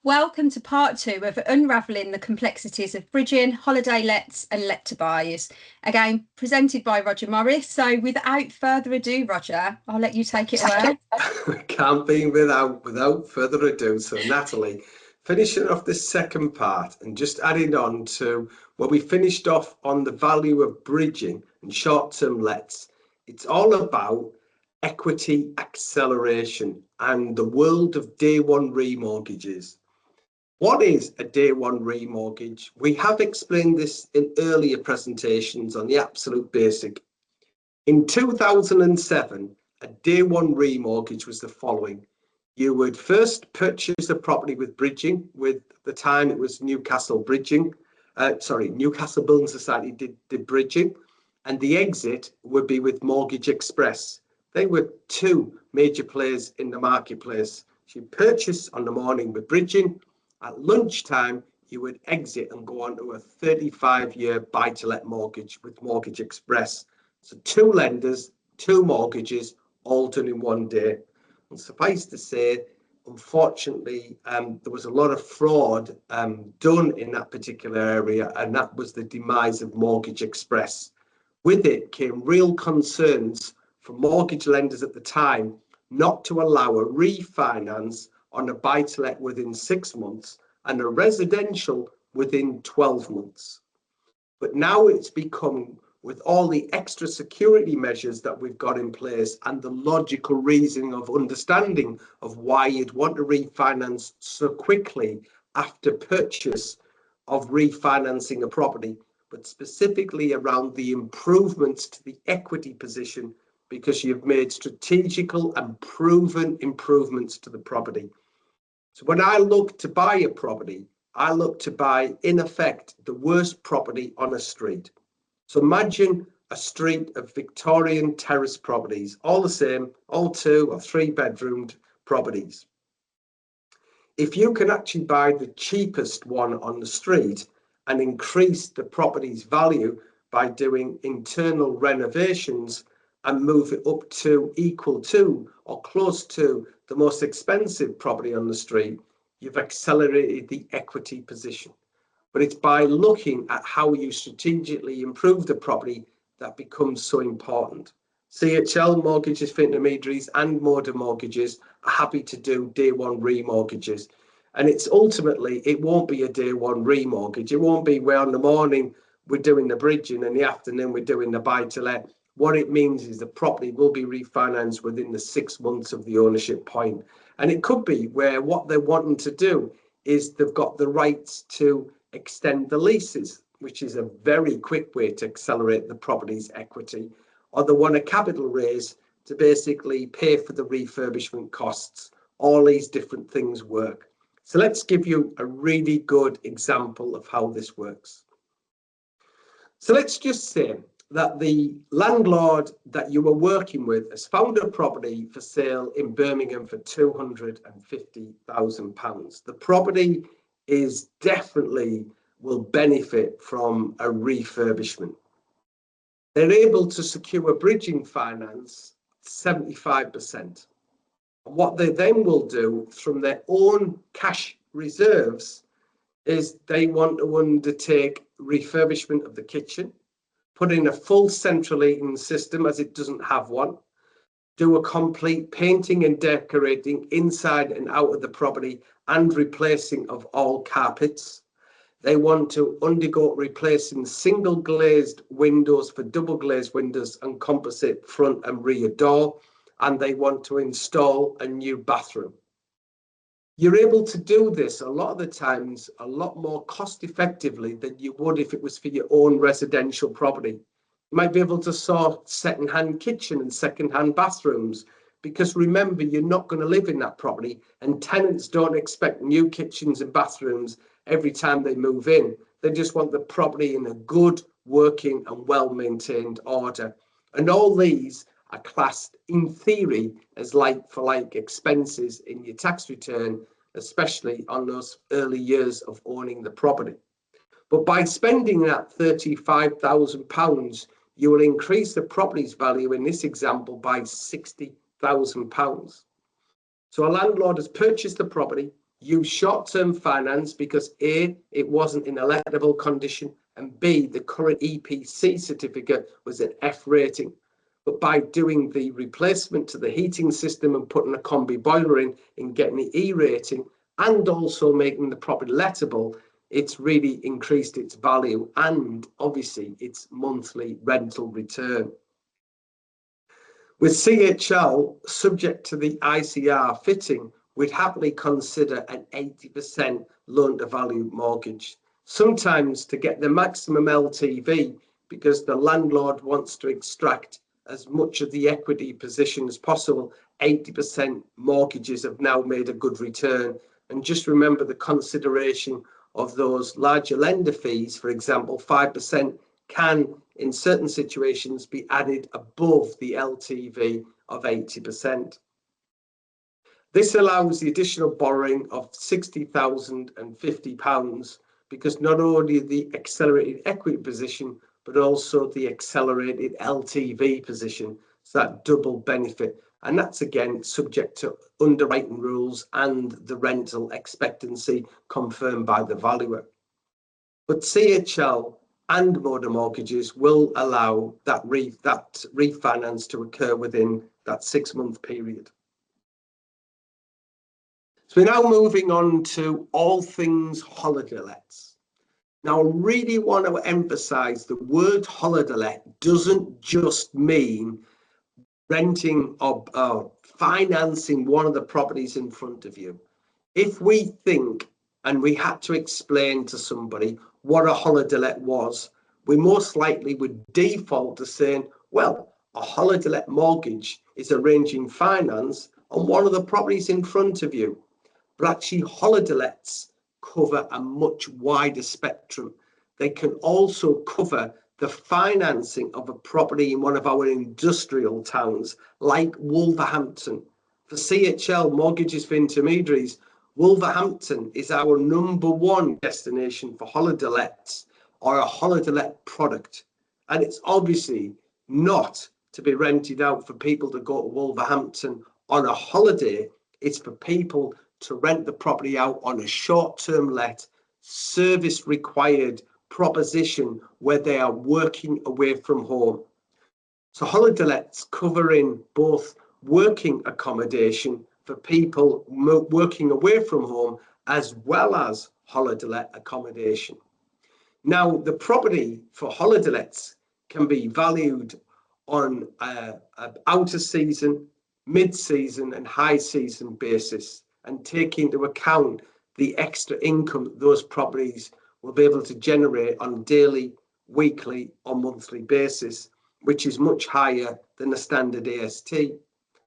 Welcome to part 2 of unravelling the complexities of bridging, holiday lets and let to buys. Again, presented by Roger Morris. So without further ado, Roger, I'll let you take it away. Can't be without further ado. So Natalie, finishing off this second part and just adding on to where we finished off on the value of bridging and short-term lets. It's all about equity acceleration and the world of day one remortgages. What is a day one remortgage? We have explained this in earlier presentations on the absolute basic. In 2007, a day one remortgage was the following. You would first purchase a property with bridging. With the time it was Newcastle Building Society did bridging, and the exit would be with Mortgage Express. They were two major players in the marketplace. So you purchase on the morning with bridging. At lunchtime, you would exit and go on to a 35-year buy-to-let mortgage with Mortgage Express. So two lenders, two mortgages, all done in one day. And suffice to say, unfortunately, there was a lot of fraud done in that particular area, and that was the demise of Mortgage Express. With it came real concerns from mortgage lenders at the time not to allow a refinance on a buy-to-let within 6 months and a residential within 12 months. But now it's become, with all the extra security measures that we've got in place and the logical reasoning of understanding of why you'd want to refinance so quickly after purchase of refinancing a property, but specifically around the improvements to the equity position because you've made strategical and proven improvements to the property. So when I look to buy a property, I look to buy, in effect, the worst property on a street. So imagine a street of Victorian terrace properties, all the same, all 2 or 3 bedroomed properties. If you can actually buy the cheapest one on the street and increase the property's value by doing internal renovations and move it up to equal to or close to the most expensive property on the street, you've accelerated the equity position. But it's by looking at how you strategically improve the property that becomes so important. CHL Mortgages for Intermediaries and Moda Mortgages are happy to do day one remortgages. And it's ultimately, it won't be a day one remortgage. It won't be where in the morning we're doing the bridging and in the afternoon we're doing the buy-to-let. What it means is the property will be refinanced within the 6 months of the ownership point. And it could be where what they're wanting to do is they've got the rights to extend the leases, which is a very quick way to accelerate the property's equity, or they want a capital raise to basically pay for the refurbishment costs. All these different things work. So let's give you a really good example of how this works. So let's just say that the landlord that you were working with has found a property for sale in Birmingham for £250,000. The property is definitely will benefit from a refurbishment. They're able to secure bridging finance 75%. And what they then will do from their own cash reserves is they want to undertake refurbishment of the kitchen, put in a full central heating system as it doesn't have one, do a complete painting and decorating inside and out of the property and replacing of all carpets. They want to undergo replacing single glazed windows for double glazed windows and composite front and rear door, and they want to install a new bathroom. You're able to do this a lot of the times a lot more cost effectively than you would if it was for your own residential property. You might be able to sort second-hand kitchen and second-hand bathrooms, because remember, you're not going to live in that property and tenants don't expect new kitchens and bathrooms every time they move in. They just want the property in a good, working and well-maintained order. And all these are classed in theory as like-for-like expenses in your tax return, especially on those early years of owning the property. But by spending that £35,000, you will increase the property's value in this example by £60,000. So a landlord has purchased the property, use short-term finance because A, it wasn't in a lettable condition, and B, the current EPC certificate was an F rating. But by doing the replacement to the heating system and putting a combi boiler in and getting the E rating, and also making the property lettable, it's really increased its value and obviously its monthly rental return. With CHL, subject to the ICR fitting, we'd happily consider an 80% loan-to-value mortgage. Sometimes to get the maximum LTV, because the landlord wants to extract as much of the equity position as possible, 80% mortgages have now made a good return. And just remember the consideration of those larger lender fees, for example, 5% can, in certain situations, be added above the LTV of 80%. This allows the additional borrowing of £60,050 because not only the accelerated equity position, but also the accelerated LTV position. So that double benefit. And that's again subject to underwriting rules and the rental expectancy confirmed by the valuer. But CHL and Moda Mortgages will allow that refinance to occur within that 6-month period. So we're now moving on to all things holiday lets. Now, I really want to emphasize the word holiday let doesn't just mean renting or financing one of the properties in front of you. If we think and we had to explain to somebody what a holiday let was, we most likely would default to saying, well, a holiday let mortgage is arranging finance on one of the properties in front of you. But actually, holiday lets cover a much wider spectrum. They can also cover the financing of a property in one of our industrial towns, like Wolverhampton. For CHL Mortgages for Intermediaries, Wolverhampton is our #1 destination for holiday lets or a holiday let product. And it's obviously not to be rented out for people to go to Wolverhampton on a holiday. It's for people to rent the property out on a short-term let, service required proposition where they are working away from home. So holiday lets covering both working accommodation for people working away from home as well as holiday let accommodation. Now, the property for holiday lets can be valued on an outer season, mid-season and high season basis, and take into account the extra income those properties will be able to generate on a daily, weekly or monthly basis, which is much higher than the standard AST.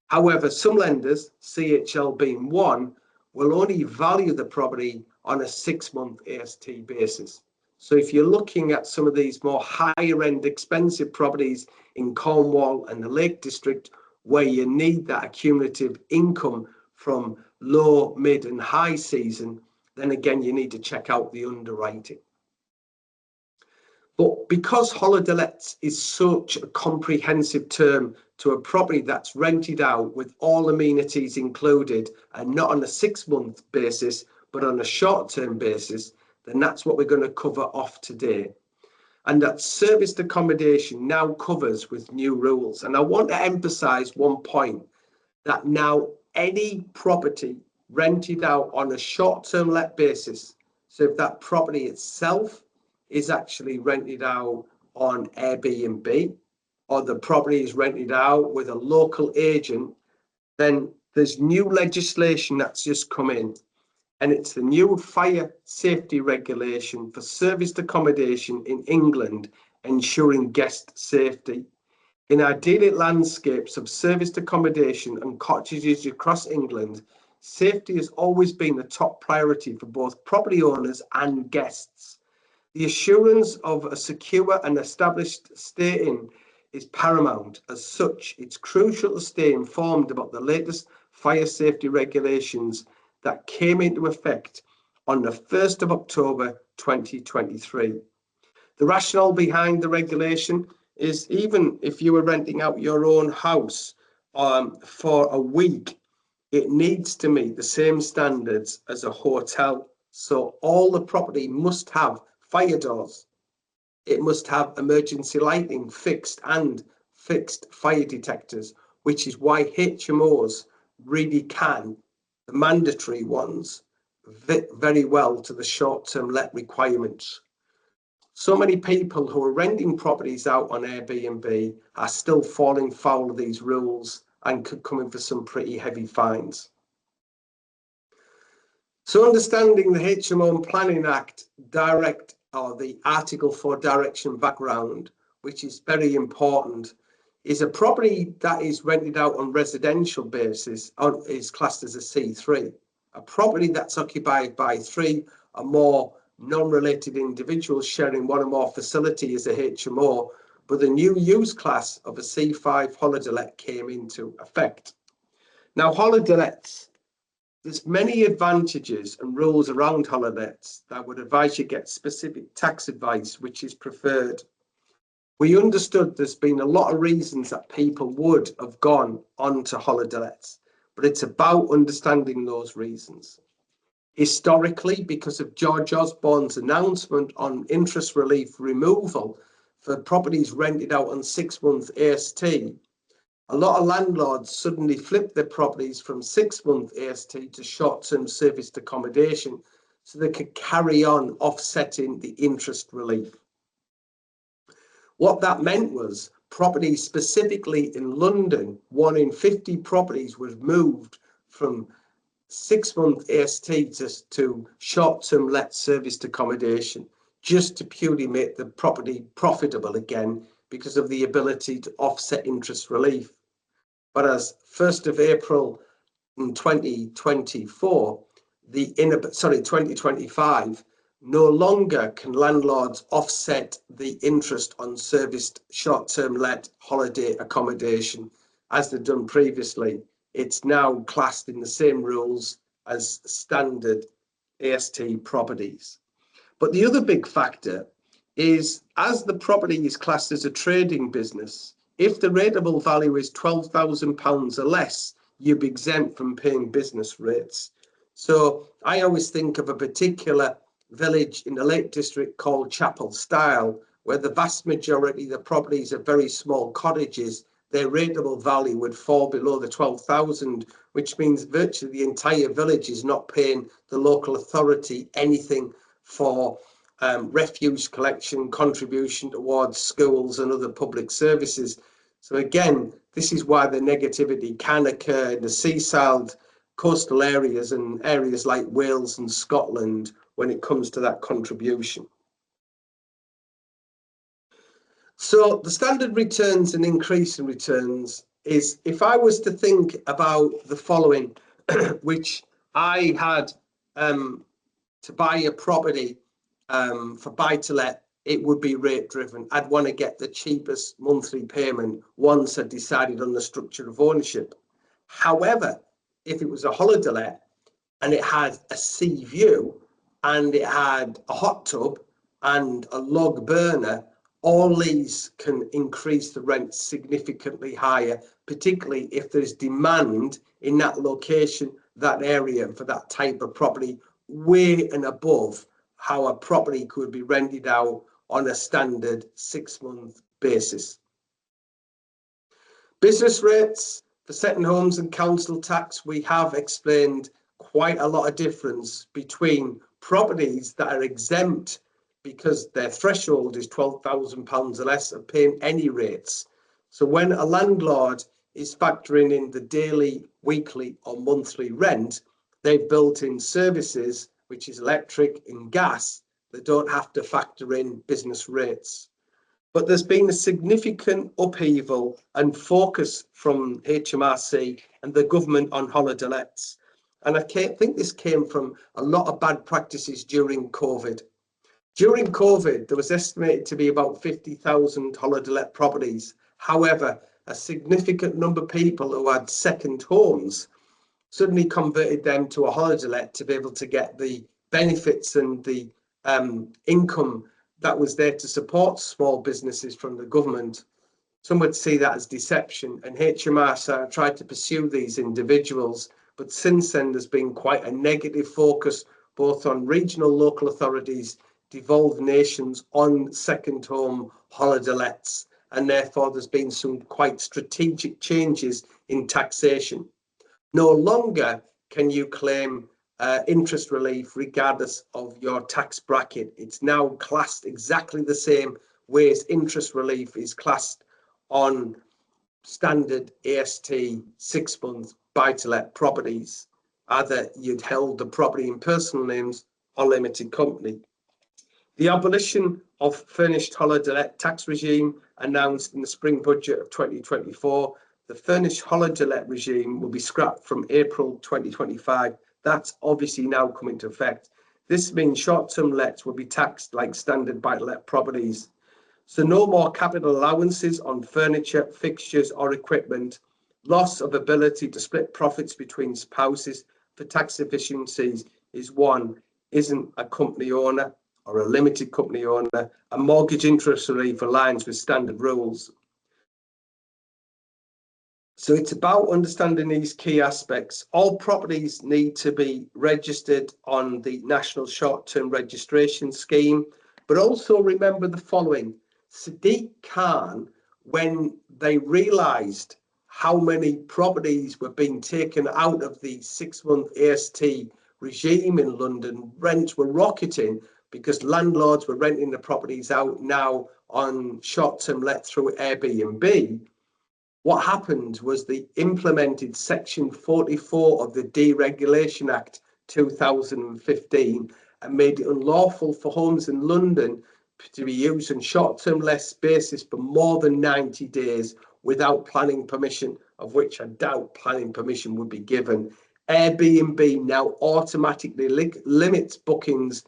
However, some lenders, CHL being one, will only value the property on a 6-month AST basis. So if you're looking at some of these more higher end expensive properties in Cornwall and the Lake District, where you need that accumulative income from low, mid and high season, then again, you need to check out the underwriting. But because holiday lets is such a comprehensive term to a property that's rented out with all amenities included and not on a 6-month basis, but on a short-term basis, then that's what we're going to cover off today. And that serviced accommodation now covers with new rules. And I want to emphasize one point, that now any property rented out on a short-term let basis, so if that property itself is actually rented out on Airbnb or the property is rented out with a local agent, then there's new legislation that's just come in, and it's the new fire safety regulation for serviced accommodation in England, ensuring guest safety. In idyllic landscapes of serviced accommodation and cottages across England, safety has always been the top priority for both property owners and guests. The assurance of a secure and established stay-in is paramount. As such, it's crucial to stay informed about the latest fire safety regulations that came into effect on the 1st of October 2023. The rationale behind the regulation is even if you were renting out your own house for a week it needs to meet the same standards as a hotel. So all the property must have fire doors. It must have emergency lighting, fixed fire detectors, which is why HMOs really can, the mandatory ones, fit very well to the short-term let requirements. So many people who are renting properties out on Airbnb are still falling foul of these rules and could come in for some pretty heavy fines. So understanding the HMO Planning Act the Article 4 direction background, which is very important, is a property that is rented out on residential basis is classed as a C3. A property that's occupied by 3 or more non-related individuals sharing one or more facility as a HMO, but the new use class of a C5 holiday let came into effect. Now, holiday lets, there's many advantages and rules around holiday lets that would advise you get specific tax advice, which is preferred. We understood there's been a lot of reasons that people would have gone on to holiday lets, but it's about understanding those reasons. Historically, because of George Osborne's announcement on interest relief removal for properties rented out on 6-month AST, a lot of landlords suddenly flipped their properties from 6-month AST to short-term serviced accommodation so they could carry on offsetting the interest relief. What that meant was properties specifically in London, 1 in 50 properties was moved from 6-month AST to short-term let serviced accommodation, just to purely make the property profitable again because of the ability to offset interest relief. But as 1st of April in 2024, 2025, no longer can landlords offset the interest on serviced short-term let holiday accommodation as they've done previously. It's now classed in the same rules as standard AST properties. But the other big factor is, as the property is classed as a trading business, if the rateable value is £12,000 or less, you'll be exempt from paying business rates. So I always think of a particular village in the Lake District called Chapel Style, where the vast majority of the properties are very small cottages. Their rateable value would fall below the 12,000, which means virtually the entire village is not paying the local authority anything for refuse collection, contribution towards schools and other public services. So again, this is why the negativity can occur in the seaside coastal areas and areas like Wales and Scotland when it comes to that contribution. So the standard returns and increase in returns is, if I was to think about the following, which I had to buy a property for buy-to-let, it would be rate driven. I'd want to get the cheapest monthly payment once I decided on the structure of ownership. However, if it was a holiday let and it had a sea view and it had a hot tub and a log burner, all these can increase the rent significantly higher, particularly if there's demand in that location, that area for that type of property, way and above how a property could be rented out on a standard 6-month basis. Business rates for setting homes and council tax, we have explained quite a lot of difference between properties that are exempt because their threshold is £12,000 or less of paying any rates. So when a landlord is factoring in the daily, weekly or monthly rent, they've built in services, which is electric and gas, that don't have to factor in business rates. But there's been a significant upheaval and focus from HMRC and the government on holiday lets. And I think this came from a lot of bad practices during COVID. During COVID, there was estimated to be about 50,000 holiday let properties. However, a significant number of people who had second homes suddenly converted them to a holiday let to be able to get the benefits and the income that was there to support small businesses from the government. Some would see that as deception, and HMRC tried to pursue these individuals, but since then there's been quite a negative focus both on regional local authorities, devolved nations on second home holiday lets, and therefore there's been some quite strategic changes in taxation. No longer can you claim interest relief regardless of your tax bracket. It's now classed exactly the same way as interest relief is classed on standard AST 6-month buy-to-let properties. Either you'd held the property in personal names or limited company. The abolition of furnished holiday let tax regime announced in the spring budget of 2024, the furnished holiday let regime will be scrapped from April 2025. That's obviously now come into effect. This means short-term lets will be taxed like standard buy-to-let properties. So no more capital allowances on furniture, fixtures or equipment, loss of ability to split profits between spouses for tax efficiencies is one, isn't a company owner or a limited company owner, a mortgage interest relief aligns with standard rules. So it's about understanding these key aspects. All properties need to be registered on the National Short-Term Registration Scheme, but also remember the following. Sadiq Khan, when they realised how many properties were being taken out of the 6-month AST regime in London, rents were rocketing because landlords were renting the properties out now on short-term let through Airbnb. What happened was they implemented Section 44 of the Deregulation Act 2015 and made it unlawful for homes in London to be used on short-term let basis for more than 90 days without planning permission, of which I doubt planning permission would be given. Airbnb now automatically limits bookings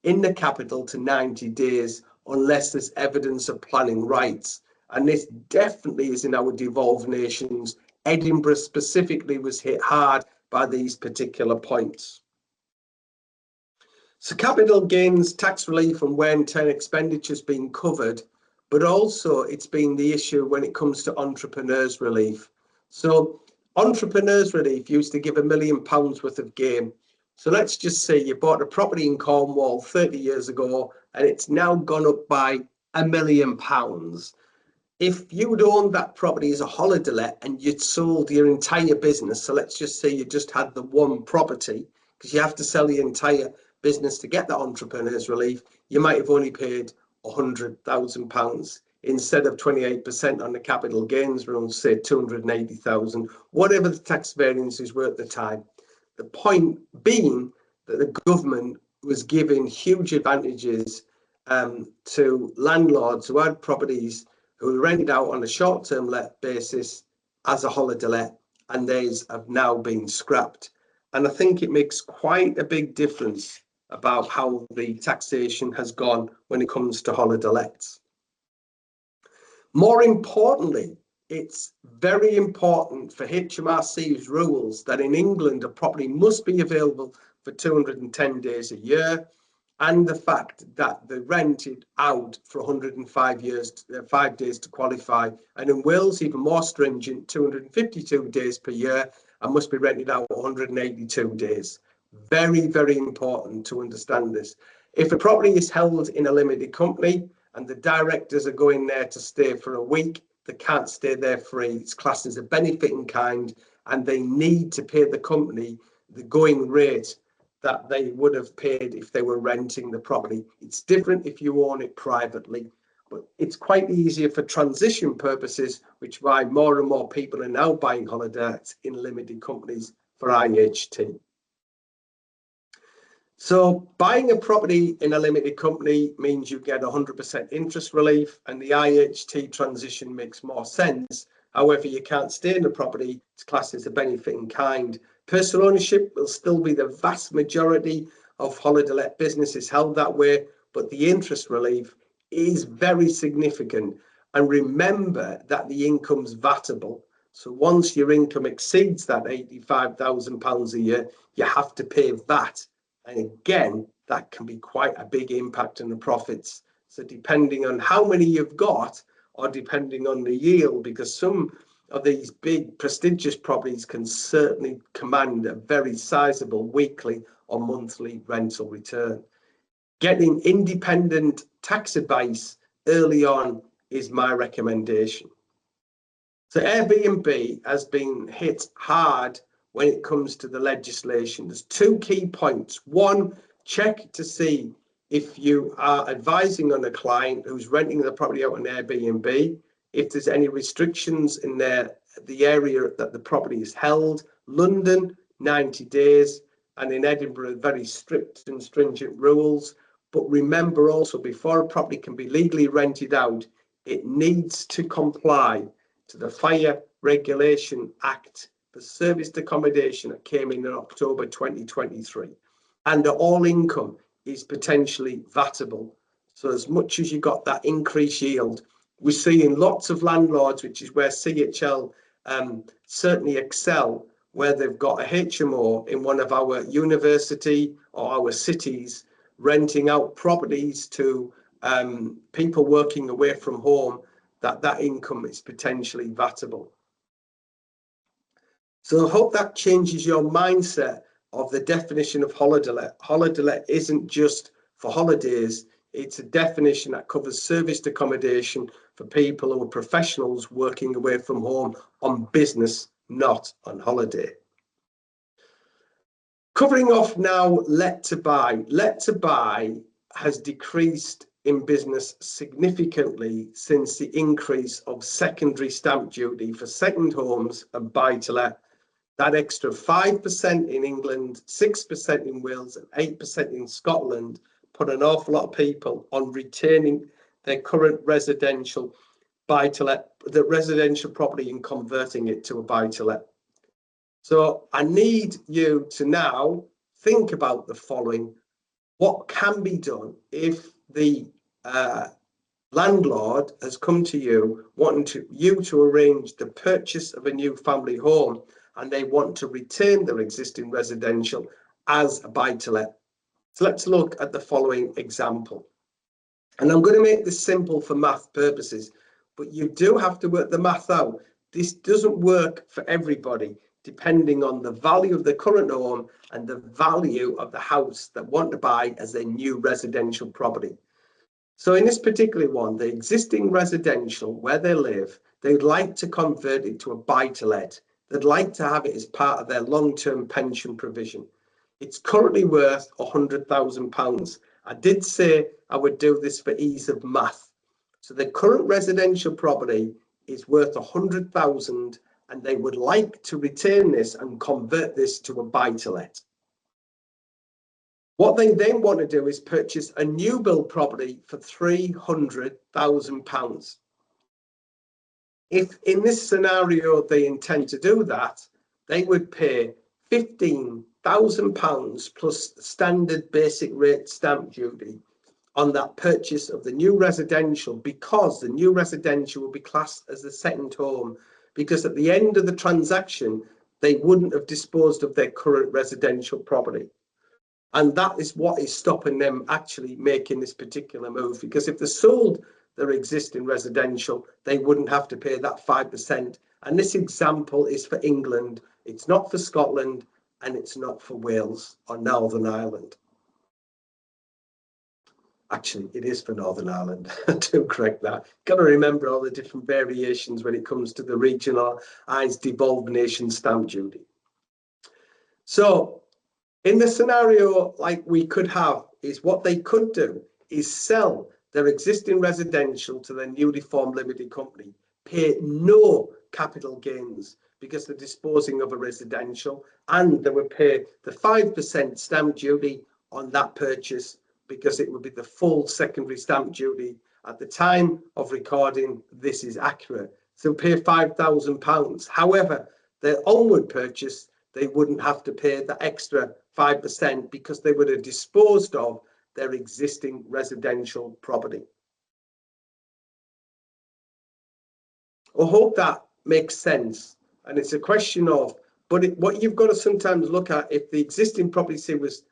in the capital to 90 days unless there's evidence of planning rights. And this definitely is in our devolved nations. Edinburgh specifically was hit hard by these particular points. So capital gains tax relief and wear and tear expenditures being covered, but also it's been the issue when it comes to entrepreneurs relief. So entrepreneurs relief used to give £1 million worth of gain. So let's just say you bought a property in Cornwall 30 years ago and it's now gone up by £1 million. If you'd owned that property as a holiday let and you'd sold your entire business, so let's just say you just had the one property, because you have to sell the entire business to get that entrepreneurs relief, you might have only paid £100,000 instead of 28% on the capital gains rule, say 280,000, whatever the tax variances were at the time. The point being that the government was giving huge advantages to landlords who had properties who were rented out on a short-term let basis as a holiday let, and these have now been scrapped. And I think it makes quite a big difference about how the taxation has gone when it comes to holiday lets. More importantly, it's very important for HMRC's rules that in England a property must be available for 210 days a year, and the fact that they're rented out for 105 days to qualify. And in Wales, even more stringent, 252 days per year and must be rented out 182 days. Very, very important to understand this. If a property is held in a limited company and the directors are going there to stay for a week, they can't stay there free. It's classed as a benefit in kind and they need to pay the company the going rate that they would have paid if they were renting the property. It's different if you own it privately, but it's quite easier for transition purposes, which is why more and more people are now buying holidays in limited companies for IHT. So buying a property in a limited company means you get 100% interest relief, and the IHT transition makes more sense. However, you can't stay in the property. It's classed as a benefit in kind. Personal ownership will still be the vast majority of holiday let businesses held that way, but the interest relief is very significant. And remember that the income's vatable. So once your income exceeds that £85,000 a year, you have to pay VAT. And again, that can be quite a big impact on the profits. So depending on how many you've got, or depending on the yield, because some of these big prestigious properties can certainly command a very sizable weekly or monthly rental return. Getting independent tax advice early on is my recommendation. So Airbnb has been hit hard when it comes to the legislation. There's two key points. One, check to see if you are advising on a client who's renting the property out on Airbnb, if there's any restrictions in the area that the property is held. London, 90 days, and in Edinburgh, very strict and stringent rules. But remember also, before a property can be legally rented out, it needs to comply to the Fire Regulation Act for serviced accommodation that came in October 2023. And all income is potentially vatable. So as much as you got that increased yield, we're seeing lots of landlords, which is where CHL certainly excel, where they've got a HMO in one of our university or our cities, renting out properties to people working away from home, that income is potentially vatable. So I hope that changes your mindset of the definition of holiday let. Holiday let isn't just for holidays, it's a definition that covers serviced accommodation for people who are professionals working away from home on business, not on holiday. Covering off now, let to buy. Let to buy has decreased in business significantly since the increase of secondary stamp duty for second homes and buy to let. That extra 5% in England, 6% in Wales, and 8% in Scotland put an awful lot of people on retaining their current residential buy to let, the residential property, and converting it to a buy to let. So I need you to now think about the following. What can be done if the landlord has come to you wanting you to arrange the purchase of a new family home, and they want to retain their existing residential as a buy-to-let. So let's look at the following example. And I'm going to make this simple for math purposes, but you do have to work the math out. This doesn't work for everybody, depending on the value of the current home and the value of the house that want to buy as their new residential property. So in this particular one, the existing residential where they live, they'd like to convert it to a buy-to-let. They'd like to have it as part of their long-term pension provision. It's currently worth £100,000. I did say I would do this for ease of math. So the current residential property is worth £100,000, and they would like to retain this and convert this to a buy-to-let. What they then want to do is purchase a new build property for £300,000. If in this scenario they intend to do that, they would pay £15,000 plus standard basic rate stamp duty on that purchase of the new residential, because the new residential will be classed as the second home, because at the end of the transaction, they wouldn't have disposed of their current residential property. And that is what is stopping them actually making this particular move, because if they sold their existing residential, they wouldn't have to pay that 5%. And this example is for England. It's not for Scotland, and it's not for Wales or Northern Ireland. Actually, it is for Northern Ireland. I do correct that. Got to remember all the different variations when it comes to the regionalised devolved nation stamp duty. So in the scenario like we could have, is what they could do is sell their existing residential to their newly formed limited company, pay no capital gains because they're disposing of a residential, and they would pay the 5% stamp duty on that purchase, because it would be the full secondary stamp duty. At the time of recording, this is accurate. So pay £5,000. However, their onward purchase, they wouldn't have to pay the extra 5% because they would have disposed of their existing residential property. I hope that makes sense. And it's a question of, but what you've got to sometimes look at, if the existing property say was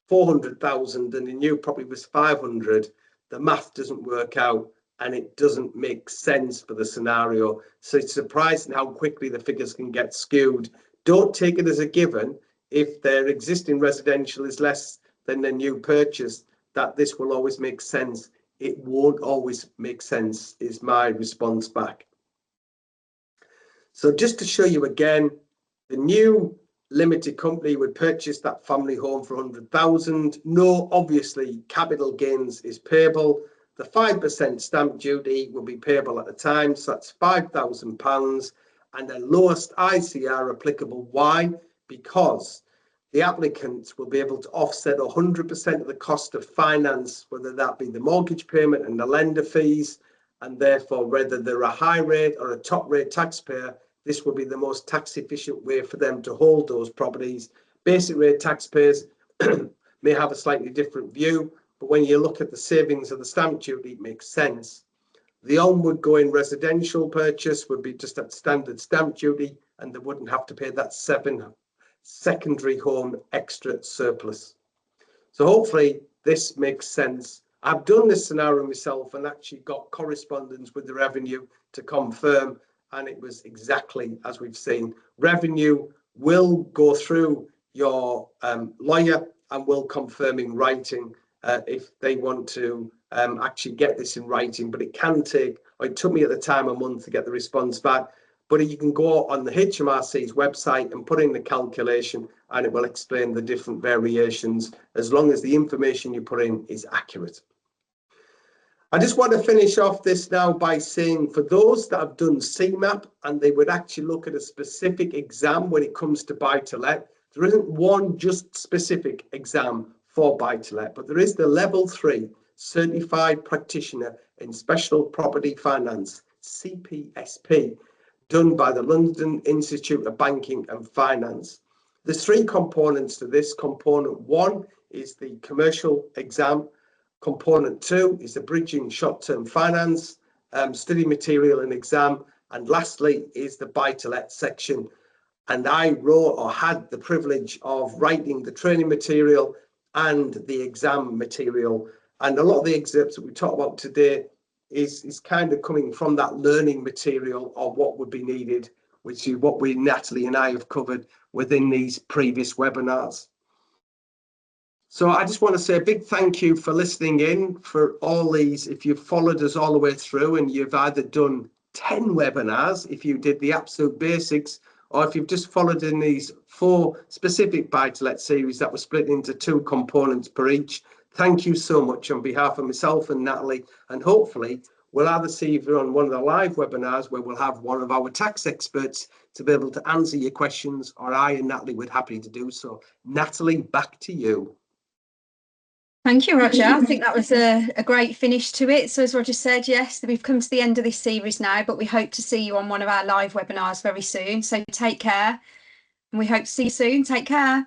400,000 and the new property was 500, the math doesn't work out. and it doesn't make sense for the scenario. So it's surprising how quickly the figures can get skewed. Don't take it as a given if their existing residential is less than the new purchase, that this will always make sense. It won't always make sense, is my response back. So just to show you again, the new limited company would purchase that family home for 100,000. No, obviously, capital gains is payable. The 5% stamp duty will be payable at the time, so that's £5,000, and the lowest ICR applicable. Why? Because the applicants will be able to offset 100% of the cost of finance, whether that be the mortgage payment and the lender fees, and therefore whether they're a high rate or a top rate taxpayer, this will be the most tax efficient way for them to hold those properties. Basic rate taxpayers may have a slightly different view, but when you look at the savings of the stamp duty, it makes sense. The onward going residential purchase would be just at standard stamp duty, and they wouldn't have to pay that 7 secondary home extra surplus. So hopefully this makes sense. I've done this scenario myself and actually got correspondence with the revenue to confirm, and it was exactly as we've seen. Revenue will go through your lawyer and will confirm in writing if they want to actually get this in writing, but it can take, or it took me at the time, a month to get the response back. But you can go on the HMRC's website and put in the calculation, and it will explain the different variations as long as the information you put in is accurate. I just want to finish off this now by saying, for those that have done CMAP and they would actually look at a specific exam when it comes to buy-to-let, there isn't one just specific exam for buy-to-let, but there is the Level 3 Certified Practitioner in Special Property Finance, CPSP, done by the London Institute of Banking and Finance. There's 3 components to this. Component 1 is the commercial exam. Component 2 is the bridging short-term finance, study material and exam. And lastly is the buy-to-let section. And I wrote, or had the privilege of writing the training material and the exam material. And a lot of the excerpts that we talk about today is kind of coming from that learning material of what would be needed, which is what Natalie and I have covered within these previous webinars. So I just want to say a big thank you for listening in for all these. If you've followed us all the way through and you've either done 10 webinars, if you did the absolute basics, or if you've just followed in these 4 specific buy-to-let series that were split into 2 components per each, thank you so much on behalf of myself and Natalie, and hopefully we'll either see you on one of the live webinars where we'll have one of our tax experts to be able to answer your questions, or I and Natalie would happy to do so. Natalie, back to you. Thank you, Roger. I think that was a great finish to it. So as Roger said, yes, we've come to the end of this series now, but we hope to see you on one of our live webinars very soon. So take care, and we hope to see you soon. Take care.